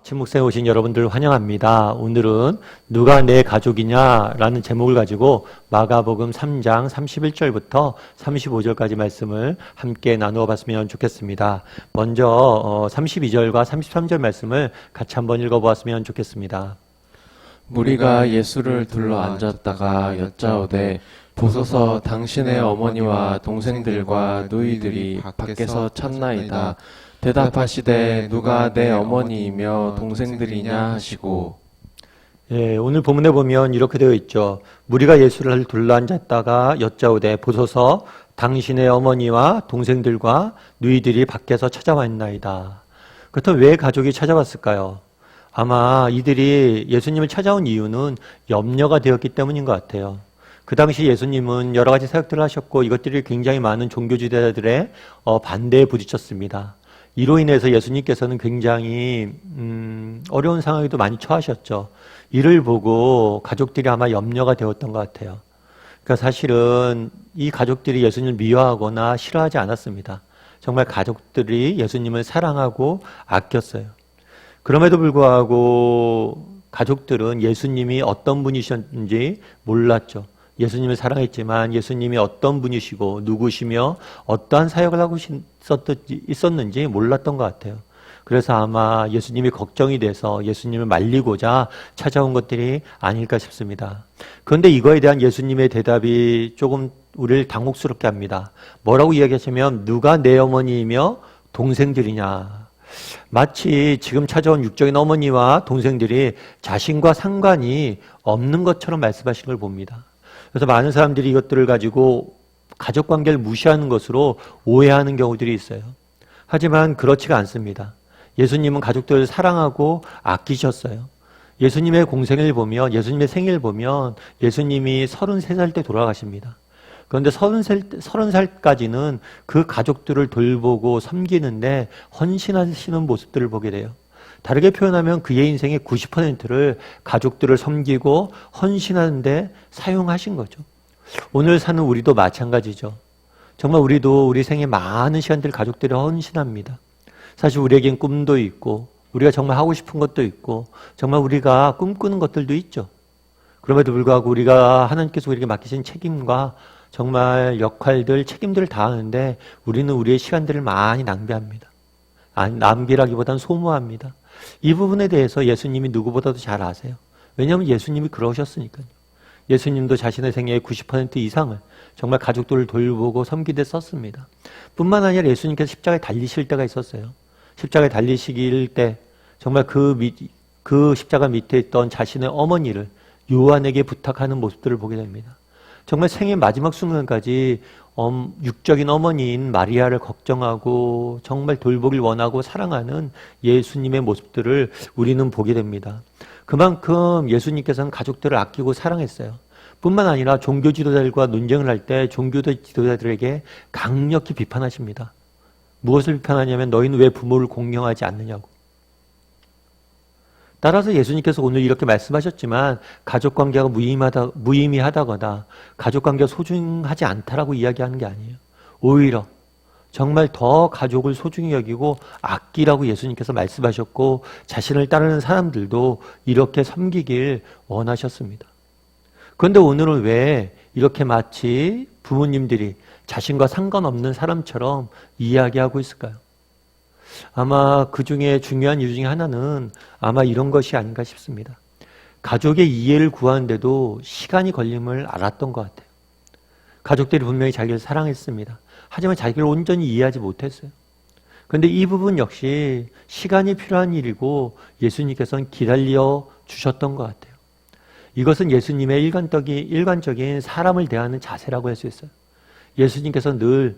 침묵생에 오신 여러분들 환영합니다. 오늘은 누가 내 가족이냐 라는 제목을 가지고 마가복음 3장 31절부터 35절까지 말씀을 함께 나누어 봤으면 좋겠습니다. 먼저 32절과 33절 말씀을 같이 한번 읽어보았으면 좋겠습니다. 무리가 예수를 둘러 앉았다가 여짜오되 보소서 당신의 어머니와 동생들과 누이들이 밖에서 찾나이다. 대답하시되 누가 내 어머니이며 동생들이냐 하시고. 오늘 본문에 보면 이렇게 되어 있죠. 무리가 예수를 둘러앉았다가 여짜오되 보소서 당신의 어머니와 동생들과 누이들이 밖에서 찾아왔나이다. 그렇다면 왜 가족이 찾아왔을까요? 아마 이들이 예수님을 찾아온 이유는 염려가 되었기 때문인 것 같아요. 그 당시 예수님은 여러 가지 사역들을 하셨고 이것들이 굉장히 많은 종교 지도자들의 반대에 부딪혔습니다. 이로 인해서 예수님께서는 굉장히 어려운 상황에도 많이 처하셨죠. 이를 보고 가족들이 아마 염려가 되었던 것 같아요. 그러니까 사실은 이 가족들이 예수님을 미워하거나 싫어하지 않았습니다. 정말 가족들이 예수님을 사랑하고 아꼈어요. 그럼에도 불구하고 가족들은 예수님이 어떤 분이셨는지 몰랐죠. 예수님을 사랑했지만 예수님이 어떤 분이시고 누구시며 어떠한 사역을 하고 있었는지 몰랐던 것 같아요. 그래서 아마 예수님이 걱정이 돼서 예수님을 말리고자 찾아온 것들이 아닐까 싶습니다. 그런데 이거에 대한 예수님의 대답이 조금 우리를 당혹스럽게 합니다. 뭐라고 이야기하시면 누가 내 어머니이며 동생들이냐. 마치 지금 찾아온 육적인 어머니와 동생들이 자신과 상관이 없는 것처럼 말씀하시는 걸 봅니다. 그래서 많은 사람들이 이것들을 가지고 가족관계를 무시하는 것으로 오해하는 경우들이 있어요. 하지만 그렇지가 않습니다. 예수님은 가족들을 사랑하고 아끼셨어요. 예수님의 공생을 보면, 예수님의 생일을 보면 예수님이 33살 때 돌아가십니다. 그런데 30살까지는 그 가족들을 돌보고 섬기는데 헌신하시는 모습들을 보게 돼요. 다르게 표현하면 그의 인생의 90%를 가족들을 섬기고 헌신하는데 사용하신 거죠. 오늘 사는 우리도 마찬가지죠. 정말 우리도 우리 생에 많은 시간들 가족들이 헌신합니다. 사실 우리에겐 꿈도 있고 우리가 정말 하고 싶은 것도 있고 정말 우리가 꿈꾸는 것들도 있죠. 그럼에도 불구하고 우리가 하나님께서 우리에게 맡기신 책임과 정말 역할들, 책임들을 다하는데 우리는 우리의 시간들을 많이 낭비합니다. 낭비라기보다는 소모합니다. 이 부분에 대해서 예수님이 누구보다도 잘 아세요. 왜냐하면 예수님이 그러셨으니까요. 예수님도 자신의 생애의 90% 이상을 정말 가족들을 돌보고 섬기되 썼습니다. 뿐만 아니라 예수님께서 십자가에 달리실 때가 있었어요. 십자가에 달리시길 때 정말 그 십자가 밑에 있던 자신의 어머니를 요한에게 부탁하는 모습들을 보게 됩니다. 정말 생의 마지막 순간까지 육적인 어머니인 마리아를 걱정하고 정말 돌보길 원하고 사랑하는 예수님의 모습들을 우리는 보게 됩니다. 그만큼 예수님께서는 가족들을 아끼고 사랑했어요. 뿐만 아니라 종교 지도자들과 논쟁을 할 때 종교 지도자들에게 강력히 비판하십니다. 무엇을 비판하냐면 너희는 왜 부모를 공경하지 않느냐고. 따라서 예수님께서 오늘 이렇게 말씀하셨지만 가족관계가 무의미하다거나 가족관계가 소중하지 않다라고 이야기하는 게 아니에요. 오히려 정말 더 가족을 소중히 여기고 아끼라고 예수님께서 말씀하셨고 자신을 따르는 사람들도 이렇게 섬기길 원하셨습니다. 그런데 오늘은 왜 이렇게 마치 부모님들이 자신과 상관없는 사람처럼 이야기하고 있을까요? 아마 그 중에 중요한 이유 중에 하나는 아마 이런 것이 아닌가 싶습니다. 가족의 이해를 구하는데도 시간이 걸림을 알았던 것 같아요. 가족들이 분명히 자기를 사랑했습니다. 하지만 자기를 온전히 이해하지 못했어요. 그런데 이 부분 역시 시간이 필요한 일이고 예수님께서는 기다려 주셨던 것 같아요. 이것은 예수님의 일관적인 사람을 대하는 자세라고 할 수 있어요. 예수님께서 늘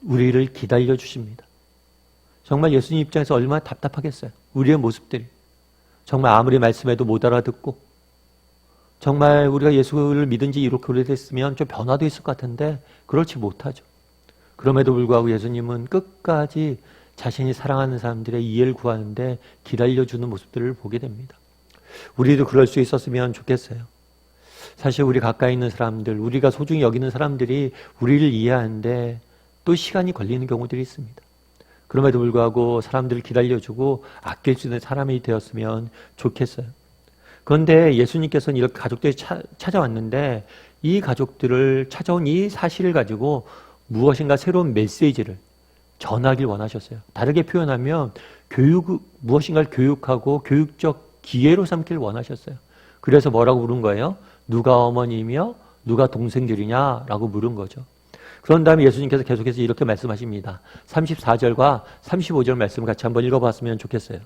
우리를 기다려 주십니다. 정말 예수님 입장에서 얼마나 답답하겠어요. 우리의 모습들이. 정말 아무리 말씀해도 못 알아듣고 정말 우리가 예수를 믿은 지 이렇게 오래됐으면 좀 변화도 있을 것 같은데 그렇지 못하죠. 그럼에도 불구하고 예수님은 끝까지 자신이 사랑하는 사람들의 이해를 구하는데 기다려주는 모습들을 보게 됩니다. 우리도 그럴 수 있었으면 좋겠어요. 사실 우리 가까이 있는 사람들, 우리가 소중히 여기는 사람들이 우리를 이해하는데 또 시간이 걸리는 경우들이 있습니다. 그럼에도 불구하고 사람들을 기다려주고 아낄 수 있는 사람이 되었으면 좋겠어요. 그런데 예수님께서는 이렇게 가족들이 찾아왔는데 이 가족들을 찾아온 이 사실을 가지고 무엇인가 새로운 메시지를 전하길 원하셨어요. 다르게 표현하면 무엇인가를 교육하고 교육적 기회로 삼길 원하셨어요. 그래서 뭐라고 물은 거예요? 누가 어머니며 누가 동생들이냐라고 물은 거죠. 그런 다음에 예수님께서 계속해서 이렇게 말씀하십니다. 34절과 35절 말씀을 같이 한번 읽어봤으면 좋겠어요.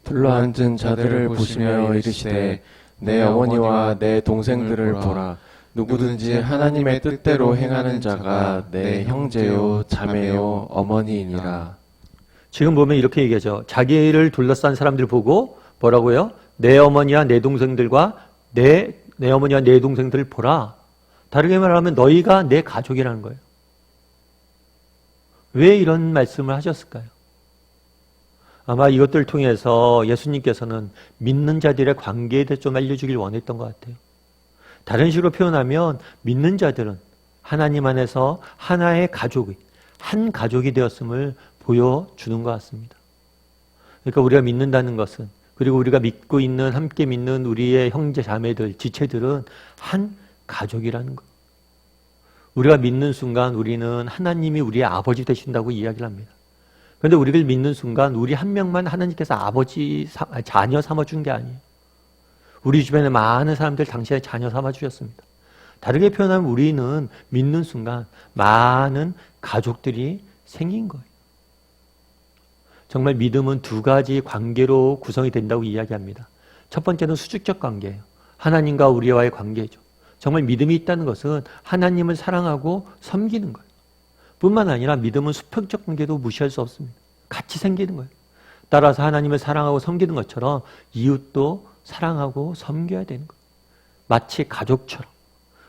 둘러앉은 자들을 보시며 이르시되 내 어머니와 내 동생들을 보라. 누구든지 하나님의 뜻대로 행하는 자가 내 형제요 자매요 어머니이니라. 지금 보면 이렇게 얘기하죠. 자기를 둘러싼 사람들 보고 뭐라고요? 내 어머니와 내 동생들과 내 어머니와 내 동생들을 보라. 다르게 말하면 너희가 내 가족이라는 거예요. 왜 이런 말씀을 하셨을까요? 아마 이것들을 통해서 예수님께서는 믿는 자들의 관계에 대해 좀 알려주길 원했던 것 같아요. 다른 식으로 표현하면 믿는 자들은 하나님 안에서 하나의 가족이, 한 가족이 되었음을 보여주는 것 같습니다. 그러니까 우리가 믿는다는 것은, 그리고 우리가 믿고 있는, 함께 믿는 우리의 형제, 자매들, 지체들은 한 가족이라는 것. 우리가 믿는 순간 우리는 하나님이 우리의 아버지 되신다고 이야기를 합니다. 그런데 우리를 믿는 순간 우리 한 명만 하나님께서 자녀 삼아준 게 아니에요. 우리 주변에 많은 사람들 당신의 자녀 삼아주셨습니다. 다르게 표현하면 우리는 믿는 순간 많은 가족들이 생긴 거예요. 정말 믿음은 두 가지 관계로 구성이 된다고 이야기합니다. 첫 번째는 수직적 관계예요. 하나님과 우리와의 관계죠. 정말 믿음이 있다는 것은 하나님을 사랑하고 섬기는 거예요. 뿐만 아니라 믿음은 수평적 관계도 무시할 수 없습니다. 같이 생기는 거예요. 따라서 하나님을 사랑하고 섬기는 것처럼 이웃도 사랑하고 섬겨야 되는 거예요. 마치 가족처럼.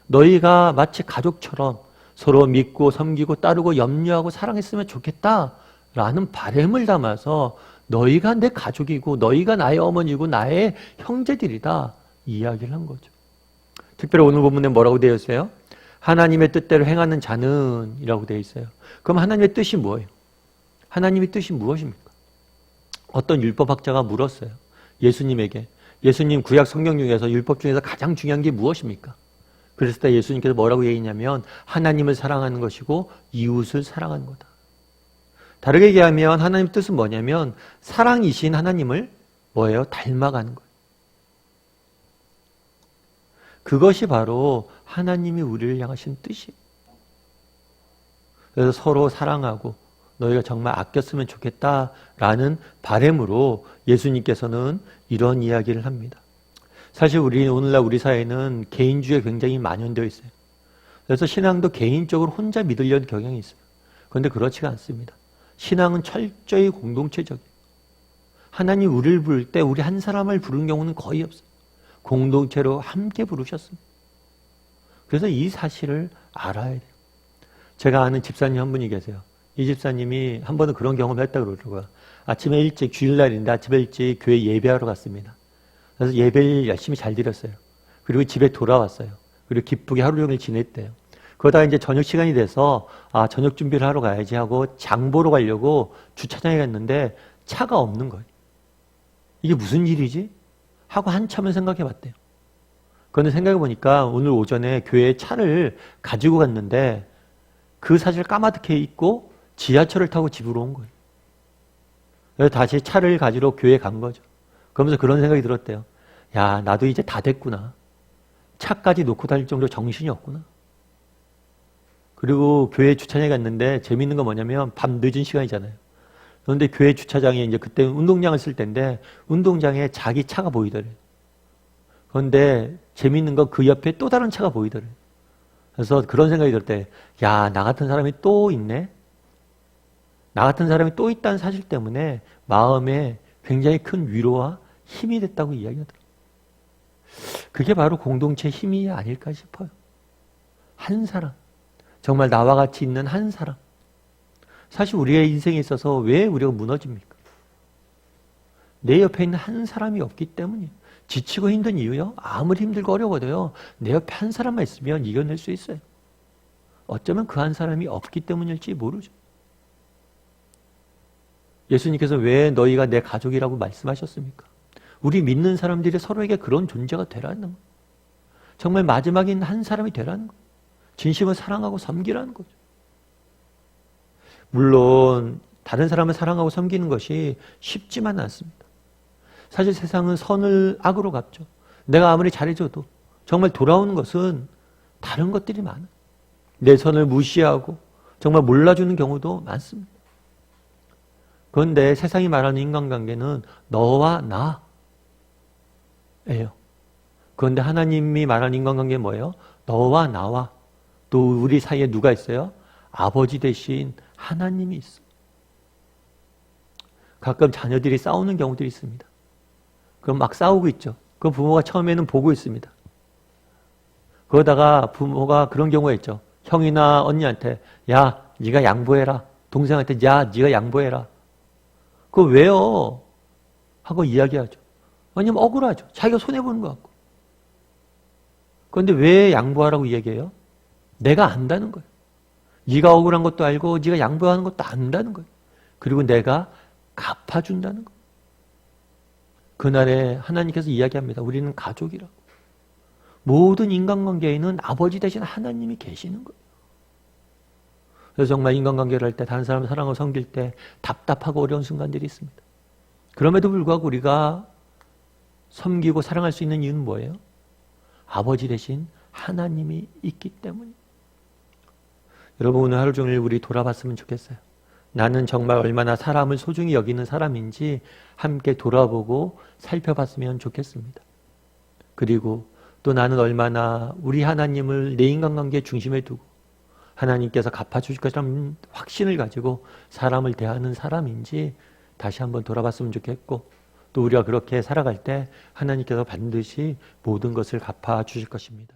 너희가 마치 가족처럼 서로 믿고 섬기고 따르고 염려하고 사랑했으면 좋겠다라는 바람을 담아서 너희가 내 가족이고 너희가 나의 어머니고 나의 형제들이다 이야기를 한 거죠. 특별히 오늘 본문에 뭐라고 되어 있어요? 하나님의 뜻대로 행하는 자는 이라고 되어 있어요. 그럼 하나님의 뜻이 뭐예요? 하나님의 뜻이 무엇입니까? 어떤 율법학자가 물었어요. 예수님에게. 예수님 구약 성경 중에서 율법 중에서 가장 중요한 게 무엇입니까? 그랬을 때 예수님께서 뭐라고 얘기했냐면 하나님을 사랑하는 것이고 이웃을 사랑하는 거다. 다르게 얘기하면 하나님의 뜻은 뭐냐면 사랑이신 하나님을 뭐예요? 닮아가는 거예요. 그것이 바로 하나님이 우리를 향하신 뜻이에요. 그래서 서로 사랑하고 너희가 정말 아꼈으면 좋겠다라는 바람으로 예수님께서는 이런 이야기를 합니다. 사실 오늘날 우리 사회는 개인주의에 굉장히 만연되어 있어요. 그래서 신앙도 개인적으로 혼자 믿으려는 경향이 있어요. 그런데 그렇지가 않습니다. 신앙은 철저히 공동체적이에요. 하나님 우리를 부를 때 우리 한 사람을 부른 경우는 거의 없어요. 공동체로 함께 부르셨습니다. 그래서 이 사실을 알아야 돼요. 제가 아는 집사님 한 분이 계세요. 이 집사님이 한 번은 그런 경험을 했다고 그러더라고요. 아침에 일찍 주일날인데 아침에 일찍 교회 예배하러 갔습니다. 그래서 예배를 열심히 잘 드렸어요. 그리고 집에 돌아왔어요. 그리고 기쁘게 하루 종일 지냈대요. 그러다가 이제 저녁 시간이 돼서 저녁 준비를 하러 가야지 하고 장 보러 가려고 주차장에 갔는데 차가 없는 거예요. 이게 무슨 일이지? 하고 한참을 생각해 봤대요. 그런데 생각해 보니까 오늘 오전에 교회에 차를 가지고 갔는데 그 사실 까마득해 있고 지하철을 타고 집으로 온 거예요. 그래서 다시 차를 가지러 교회에 간 거죠. 그러면서 그런 생각이 들었대요. 야, 나도 이제 다 됐구나. 차까지 놓고 다닐 정도로 정신이 없구나. 그리고 교회 주차장에 갔는데 재밌는 건 뭐냐면 밤 늦은 시간이잖아요. 그런데 교회 주차장에 이제 그때 운동장을 쓸 때인데 운동장에 자기 차가 보이더래요. 그런데 재밌는 건 그 옆에 또 다른 차가 보이더래요. 그래서 그런 생각이 들 때, 야, 나 같은 사람이 또 있네? 나 같은 사람이 또 있다는 사실 때문에 마음에 굉장히 큰 위로와 힘이 됐다고 이야기하더라고요. 그게 바로 공동체의 힘이 아닐까 싶어요. 한 사람, 정말 나와 같이 있는 한 사람. 사실 우리의 인생에 있어서 왜 우리가 무너집니까? 내 옆에 있는 한 사람이 없기 때문이에요. 지치고 힘든 이유요? 아무리 힘들고 어려워도요, 내 옆에 한 사람만 있으면 이겨낼 수 있어요. 어쩌면 그 한 사람이 없기 때문일지 모르죠. 예수님께서 왜 너희가 내 가족이라고 말씀하셨습니까? 우리 믿는 사람들이 서로에게 그런 존재가 되라는 거예요. 정말 마지막에 있는 한 사람이 되라는 거예요. 진심을 사랑하고 섬기라는 거죠. 물론 다른 사람을 사랑하고 섬기는 것이 쉽지만 않습니다. 사실 세상은 선을 악으로 갚죠. 내가 아무리 잘해줘도 정말 돌아오는 것은 다른 것들이 많아요. 내 선을 무시하고 정말 몰라주는 경우도 많습니다. 그런데 세상이 말하는 인간관계는 너와 나예요. 그런데 하나님이 말하는 인간관계는 뭐예요? 너와 나와 또 우리 사이에 누가 있어요? 아버지 대신 하나님이 있어요. 가끔 자녀들이 싸우는 경우들이 있습니다. 그럼 막 싸우고 있죠. 그 부모가 처음에는 보고 있습니다. 그러다가 부모가 그런 경우가 있죠. 형이나 언니한테 야, 네가 양보해라. 동생한테 야, 네가 양보해라. 그거 왜요? 하고 이야기하죠. 왜냐면 억울하죠. 자기가 손해보는 것 같고. 그런데 왜 양보하라고 이야기해요? 내가 안다는 거예요. 네가 억울한 것도 알고 네가 양보하는 것도 안다는 거예요. 그리고 내가 갚아준다는 거예요. 그날에 하나님께서 이야기합니다. 우리는 가족이라고. 모든 인간관계에는 아버지 대신 하나님이 계시는 거예요. 그래서 정말 인간관계를 할 때 다른 사람을 사랑하고 섬길 때 답답하고 어려운 순간들이 있습니다. 그럼에도 불구하고 우리가 섬기고 사랑할 수 있는 이유는 뭐예요? 아버지 대신 하나님이 있기 때문이에요. 여러분 오늘 하루 종일 우리 돌아봤으면 좋겠어요. 나는 정말 얼마나 사람을 소중히 여기는 사람인지 함께 돌아보고 살펴봤으면 좋겠습니다. 그리고 또 나는 얼마나 우리 하나님을 내 인간관계의 중심에 두고 하나님께서 갚아주실 것이라는 확신을 가지고 사람을 대하는 사람인지 다시 한번 돌아봤으면 좋겠고 또 우리가 그렇게 살아갈 때 하나님께서 반드시 모든 것을 갚아주실 것입니다.